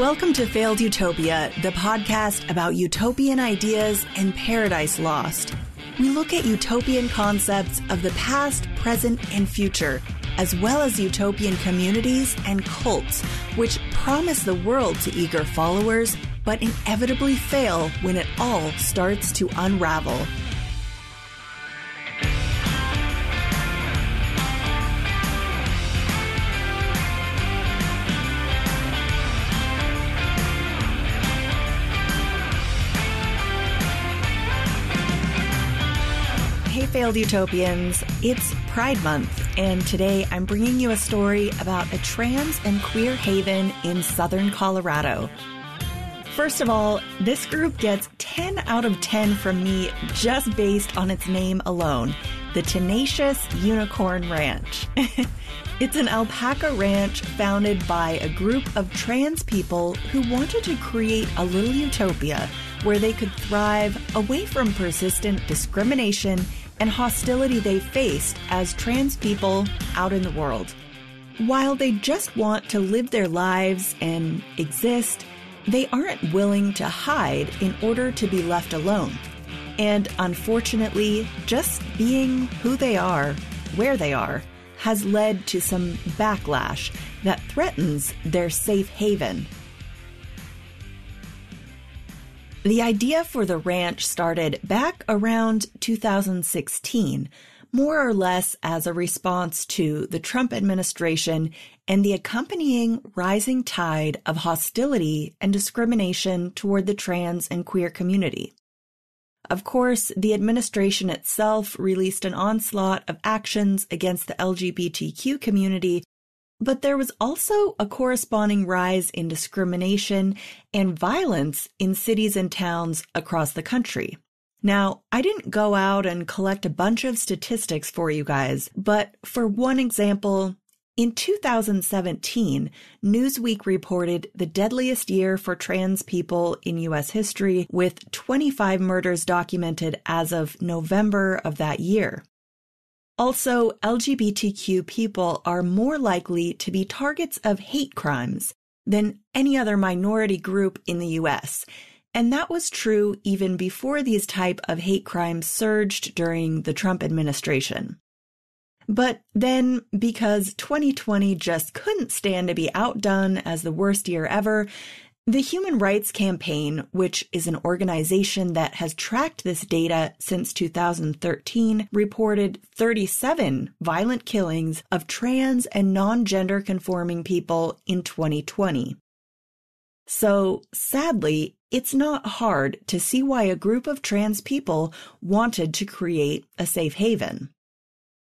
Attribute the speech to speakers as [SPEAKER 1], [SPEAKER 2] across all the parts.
[SPEAKER 1] Welcome to Failed Utopia, the podcast about utopian ideas and paradise lost. We look at utopian concepts of the past, present, and future, as well as utopian communities and cults, which promise the world to eager followers, but inevitably fail when it all starts to unravel. Hey Failed Utopians, it's Pride Month, and today I'm bringing you a story about a trans and queer haven in southern Colorado. First of all, this group gets 10 out of 10 from me just based on its name alone, the Tenacious Unicorn Ranch. It's an alpaca ranch founded by a group of trans people who wanted to create a little utopia where they could thrive away from persistent discrimination and hostility they faced as trans people out in the world. While they just want to live their lives and exist, they aren't willing to hide in order to be left alone. And unfortunately, just being who they are, where they are, has led to some backlash that threatens their safe haven. The idea for the ranch started back around 2016, more or less as a response to the Trump administration and the accompanying rising tide of hostility and discrimination toward the trans and queer community. Of course, the administration itself released an onslaught of actions against the LGBTQ community, but there was also a corresponding rise in discrimination and violence in cities and towns across the country. Now, I didn't go out and collect a bunch of statistics for you guys, but for one example, in 2017, Newsweek reported the deadliest year for trans people in U.S. history, with 25 murders documented as of November of that year. Also, LGBTQ people are more likely to be targets of hate crimes than any other minority group in the U.S., and that was true even before these type of hate crimes surged during the Trump administration. But then, because 2020 just couldn't stand to be outdone as the worst year ever, the Human Rights Campaign, which is an organization that has tracked this data since 2013, reported 37 violent killings of trans and non-gender conforming people in 2020. So, sadly, it's not hard to see why a group of trans people wanted to create a safe haven.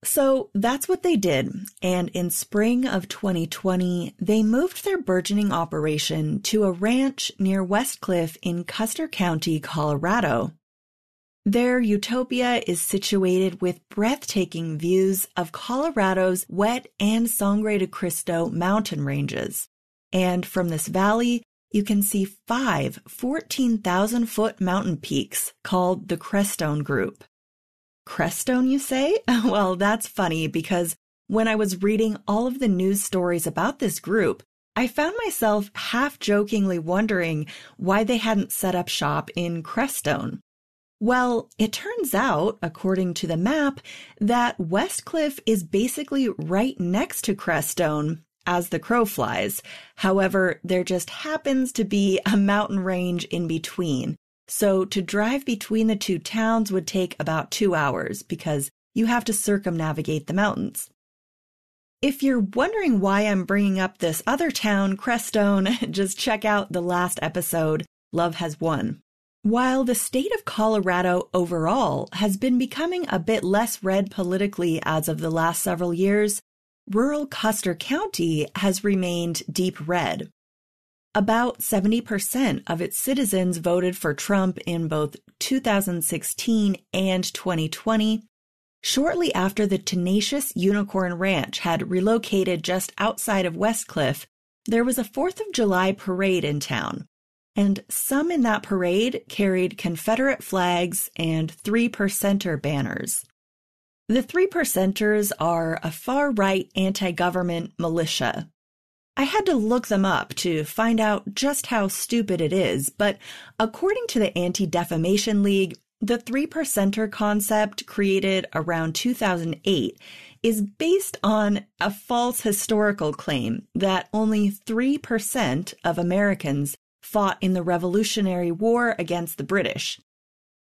[SPEAKER 1] So that's what they did, and in spring of 2020, they moved their burgeoning operation to a ranch near West Cliff in Custer County, Colorado. Their Utopia is situated with breathtaking views of Colorado's wet and Sangre de Cristo mountain ranges. And from this valley, you can see 5 14,000-foot mountain peaks called the Crestone Group. Crestone, you say? Well, that's funny because when I was reading all of the news stories about this group, I found myself half-jokingly wondering why they hadn't set up shop in Crestone. Well, it turns out, according to the map, that West Cliff is basically right next to Crestone as the crow flies. However, there just happens to be a mountain range in between. So to drive between the two towns would take about 2 hours because you have to circumnavigate the mountains. If you're wondering why I'm bringing up this other town, Crestone, just check out the last episode, Love Has Won. While the state of Colorado overall has been becoming a bit less red politically as of the last several years, rural Custer County has remained deep red. About 70% of its citizens voted for Trump in both 2016 and 2020, shortly after the Tenacious Unicorn Ranch had relocated just outside of West Cliff. There was a 4th of July parade in town, and some in that parade carried Confederate flags and 3%er banners. The 3%ers are a far-right anti-government militia. I had to look them up to find out just how stupid it is, but according to the Anti-Defamation League, the 3%er concept created around 2008 is based on a false historical claim that only 3% of Americans fought in the Revolutionary War against the British.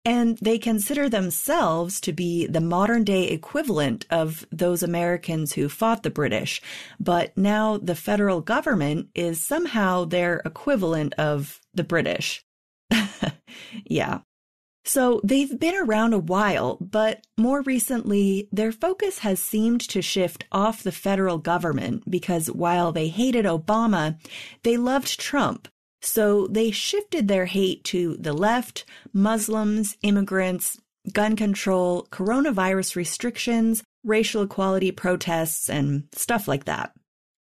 [SPEAKER 1] And they consider themselves to be the modern-day equivalent of those Americans who fought the British. But now the federal government is somehow their equivalent of the British. Yeah. So they've been around a while, but more recently, their focus has seemed to shift off the federal government because while they hated Obama, they loved Trump. So they shifted their hate to the left, Muslims, immigrants, gun control, coronavirus restrictions, racial equality protests, and stuff like that.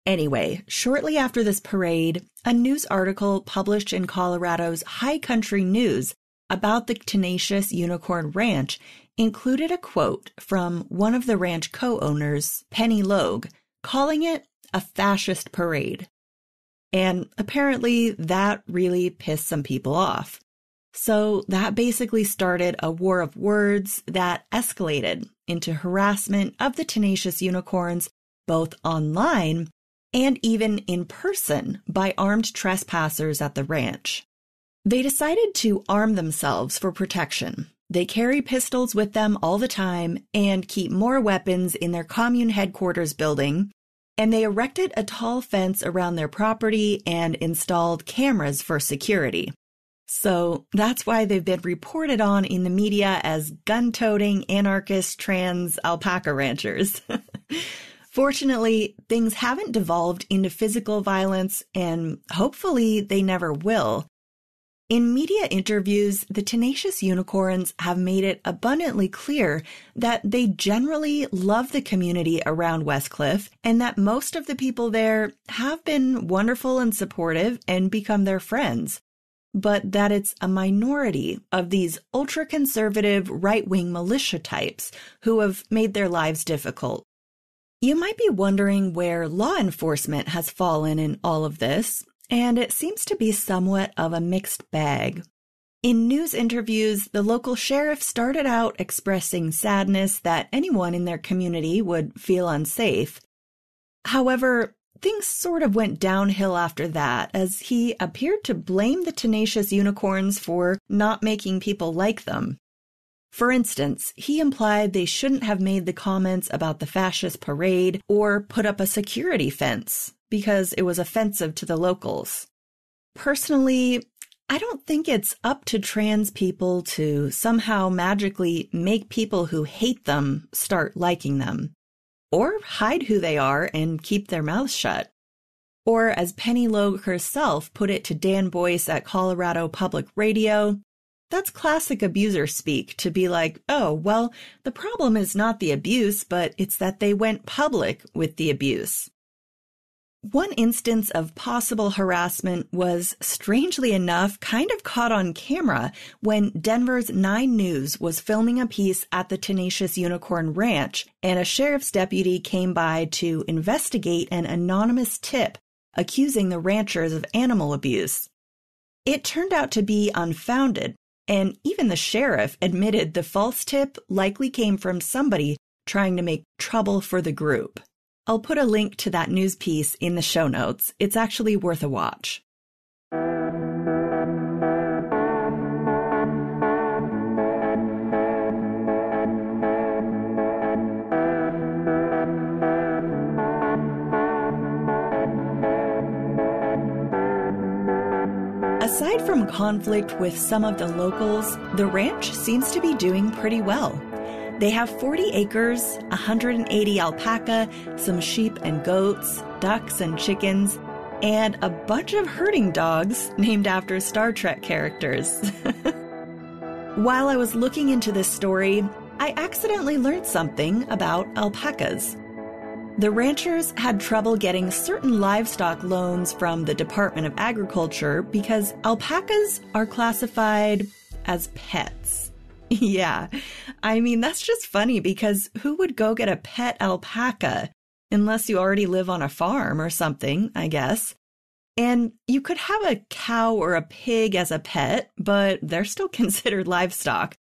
[SPEAKER 1] Anyway, shortly after this parade, a news article published in Colorado's High Country News about the Tenacious Unicorn Ranch included a quote from one of the ranch co-owners, Penny Logue, calling it a fascist parade. And apparently that really pissed some people off. So that basically started a war of words that escalated into harassment of the Tenacious Unicorns, both online and even in person by armed trespassers at the ranch. They decided to arm themselves for protection. They carry pistols with them all the time and keep more weapons in their commune headquarters building. And they erected a tall fence around their property and installed cameras for security. So that's why they've been reported on in the media as gun-toting, anarchist, trans alpaca ranchers. Fortunately, things haven't devolved into physical violence, and hopefully they never will. In media interviews, the Tenacious Unicorns have made it abundantly clear that they generally love the community around Westcliff and that most of the people there have been wonderful and supportive and become their friends, but that it's a minority of these ultra-conservative right-wing militia types who have made their lives difficult. You might be wondering where law enforcement has fallen in all of this. And it seems to be somewhat of a mixed bag. In news interviews, the local sheriff started out expressing sadness that anyone in their community would feel unsafe. However, things sort of went downhill after that, as he appeared to blame the Tenacious Unicorns for not making people like them. For instance, he implied they shouldn't have made the comments about the fascist parade or put up a security fence, because it was offensive to the locals. Personally, I don't think it's up to trans people to somehow magically make people who hate them start liking them, or hide who they are and keep their mouths shut. Or as Penny Logue herself put it to Dan Boyce at Colorado Public Radio, that's classic abuser speak to be like, oh, well, the problem is not the abuse, but it's that they went public with the abuse. One instance of possible harassment was, strangely enough, kind of caught on camera when Denver's 9 News was filming a piece at the Tenacious Unicorn Ranch, and a sheriff's deputy came by to investigate an anonymous tip accusing the ranchers of animal abuse. It turned out to be unfounded, and even the sheriff admitted the false tip likely came from somebody trying to make trouble for the group. I'll put a link to that news piece in the show notes. It's actually worth a watch. Aside from conflict with some of the locals, the ranch seems to be doing pretty well. They have 40 acres, 180 alpaca, some sheep and goats, ducks and chickens, and a bunch of herding dogs named after Star Trek characters. While I was looking into this story, I accidentally learned something about alpacas. The ranchers had trouble getting certain livestock loans from the Department of Agriculture because alpacas are classified as pets. Yeah, I mean, that's just funny because who would go get a pet alpaca? unless you already live on a farm or something, I guess. And you could have a cow or a pig as a pet, but they're still considered livestock.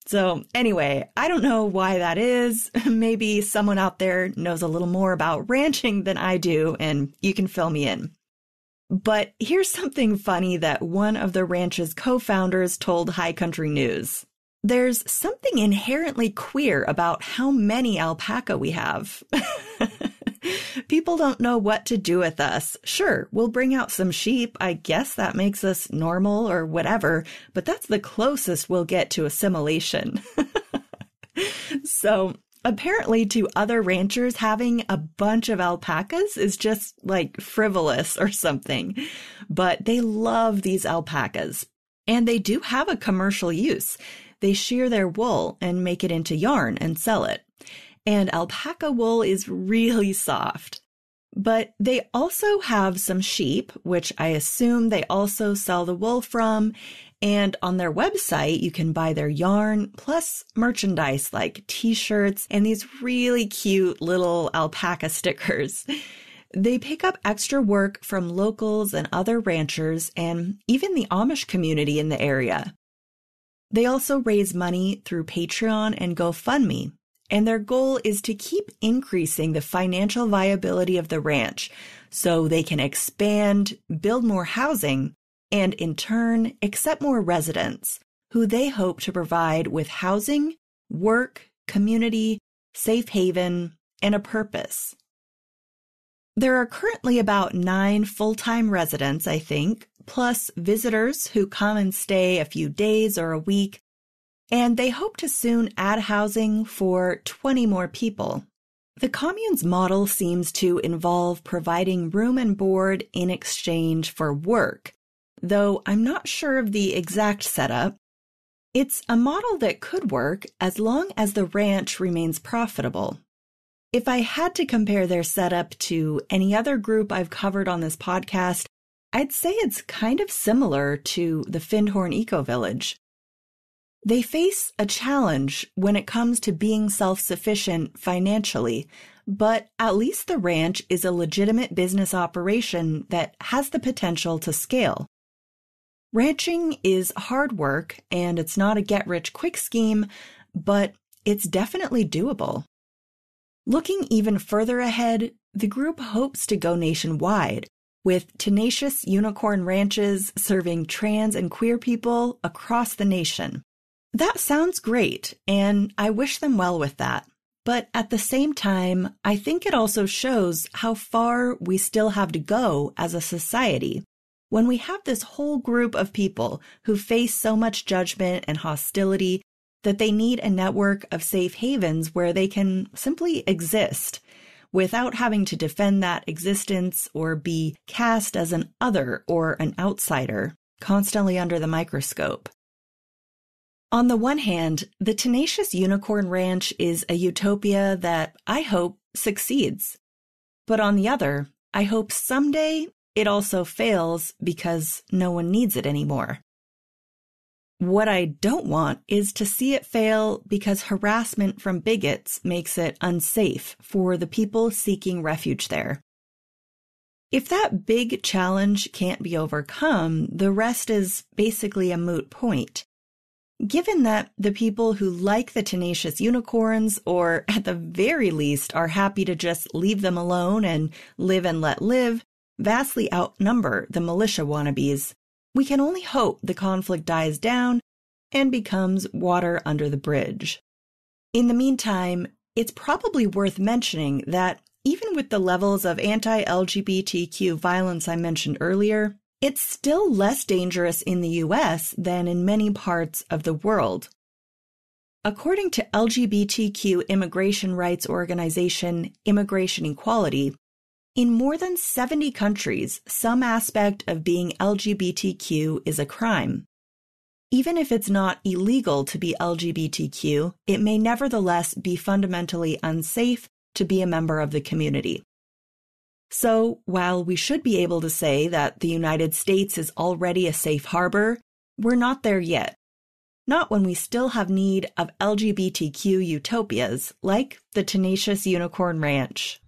[SPEAKER 1] So anyway, I don't know why that is. Maybe someone out there knows a little more about ranching than I do, and you can fill me in. But here's something funny that one of the ranch's co-founders told High Country News. There's something inherently queer about how many alpaca we have. People don't know what to do with us. Sure, we'll bring out some sheep. I guess that makes us normal or whatever, but that's the closest we'll get to assimilation. So apparently to other ranchers, having a bunch of alpacas is just like frivolous or something. But they love these alpacas. And they do have a commercial use. They shear their wool and make it into yarn and sell it. And alpaca wool is really soft. But they also have some sheep, which I assume they also sell the wool from. And on their website, you can buy their yarn plus merchandise like t-shirts and these really cute little alpaca stickers. They pick up extra work from locals and other ranchers and even the Amish community in the area. They also raise money through Patreon and GoFundMe. And their goal is to keep increasing the financial viability of the ranch so they can expand, build more housing, and in turn, accept more residents who they hope to provide with housing, work, community, safe haven, and a purpose. There are currently about 9 full-time residents, I think, plus visitors who come and stay a few days or a week. And they hope to soon add housing for 20 more people. The commune's model seems to involve providing room and board in exchange for work, though I'm not sure of the exact setup. It's a model that could work as long as the ranch remains profitable. If I had to compare their setup to any other group I've covered on this podcast, I'd say it's kind of similar to the Findhorn Eco Village. They face a challenge when it comes to being self-sufficient financially, but at least the ranch is a legitimate business operation that has the potential to scale. Ranching is hard work, and it's not a get-rich-quick scheme, but it's definitely doable. Looking even further ahead, the group hopes to go nationwide, with Tenacious unicorn ranches serving trans and queer people across the nation. That sounds great, and I wish them well with that. But at the same time, I think it also shows how far we still have to go as a society when we have this whole group of people who face so much judgment and hostility that they need a network of safe havens where they can simply exist without having to defend that existence or be cast as an other or an outsider, constantly under the microscope. On the one hand, the Tenacious Unicorn Ranch is a utopia that I hope succeeds. But on the other, I hope someday it also fails because no one needs it anymore. What I don't want is to see it fail because harassment from bigots makes it unsafe for the people seeking refuge there. If that big challenge can't be overcome, the rest is basically a moot point. Given that the people who like the Tenacious unicorns, or at the very least are happy to just leave them alone and live and let live, vastly outnumber the militia wannabes, we can only hope the conflict dies down and becomes water under the bridge. In the meantime, it's probably worth mentioning that even with the levels of anti-LGBTQ violence I mentioned earlier, it's still less dangerous in the U.S. than in many parts of the world. According to LGBTQ immigration rights organization Immigration Equality, in more than 70 countries, some aspect of being LGBTQ is a crime. Even if it's not illegal to be LGBTQ, it may nevertheless be fundamentally unsafe to be a member of the community. So, while we should be able to say that the United States is already a safe harbor, we're not there yet. Not when we still have need of LGBTQ utopias like the Tenacious Unicorn Ranch.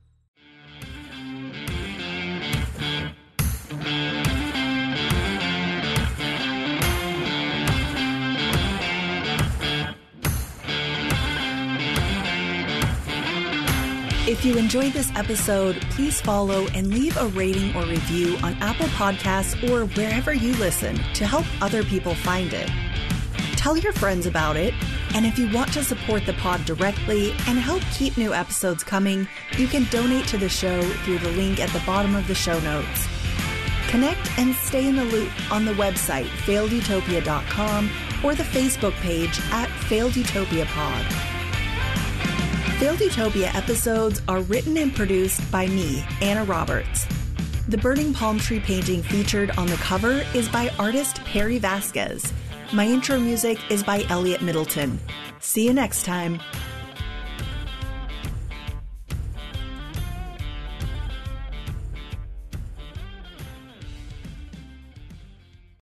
[SPEAKER 1] If you enjoyed this episode, please follow and leave a rating or review on Apple Podcasts or wherever you listen to help other people find it. Tell your friends about it, and if you want to support the pod directly and help keep new episodes coming, you can donate to the show through the link at the bottom of the show notes. Connect and stay in the loop on the website failedutopia.com or the Facebook page at Failed Utopia Pod. Failed Utopia episodes are written and produced by me, Anna Roberts. The burning palm tree painting featured on the cover is by artist Perry Vasquez. My intro music is by Elliot Middleton. See you next time.